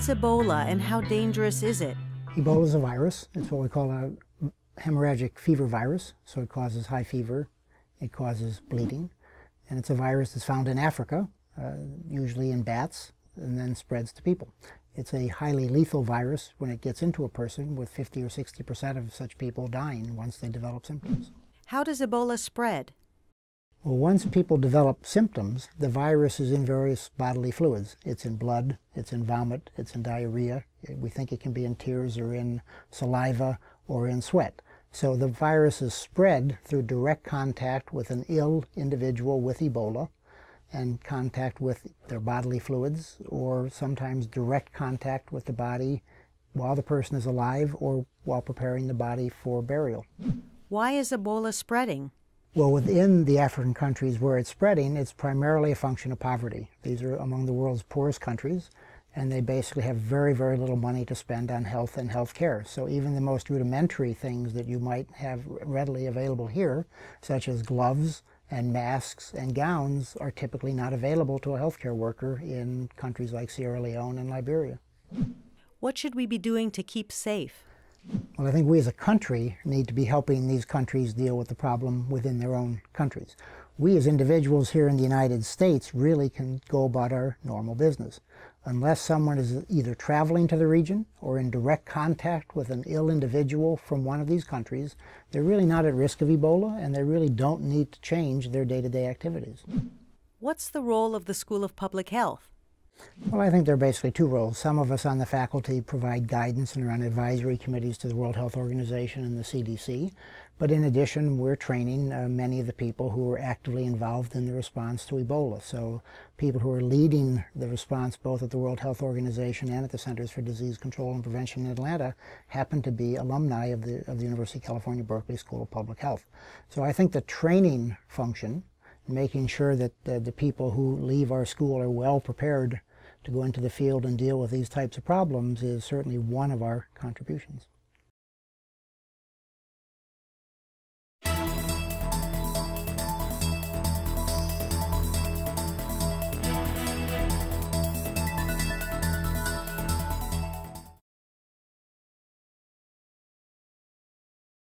What's Ebola and how dangerous is it? Ebola is a virus. It's what we call a hemorrhagic fever virus. So it causes high fever, it causes bleeding, and it's a virus that's found in Africa, usually in bats, and then spreads to people. It's a highly lethal virus when it gets into a person, with 50 or 60% of such people dying once they develop symptoms. How does Ebola spread? Well, once people develop symptoms, the virus is in various bodily fluids. It's in blood, it's in vomit, it's in diarrhea. We think it can be in tears or in saliva or in sweat. So the virus is spread through direct contact with an ill individual with Ebola, and contact with their bodily fluids, or sometimes direct contact with the body while the person is alive or while preparing the body for burial. Why is Ebola spreading? Well, within the African countries where it's spreading, it's primarily a function of poverty. These are among the world's poorest countries, and they basically have very, very little money to spend on health and health care. So even the most rudimentary things that you might have readily available here, such as gloves and masks and gowns, are typically not available to a healthcare worker in countries like Sierra Leone and Liberia. What should we be doing to keep safe? Well, I think we as a country need to be helping these countries deal with the problem within their own countries. We as individuals here in the United States really can go about our normal business. Unless someone is either traveling to the region or in direct contact with an ill individual from one of these countries, they're really not at risk of Ebola, and they really don't need to change their day-to-day activities. What's the role of the School of Public Health? Well, I think there are basically two roles. Some of us on the faculty provide guidance and are on advisory committees to the World Health Organization and the CDC. But in addition, we're training many of the people who are actively involved in the response to Ebola. So people who are leading the response both at the World Health Organization and at the Centers for Disease Control and Prevention in Atlanta happen to be alumni of the University of California, Berkeley School of Public Health. So I think the training function, making sure that the people who leave our school are well prepared to go into the field and deal with these types of problems, is certainly one of our contributions.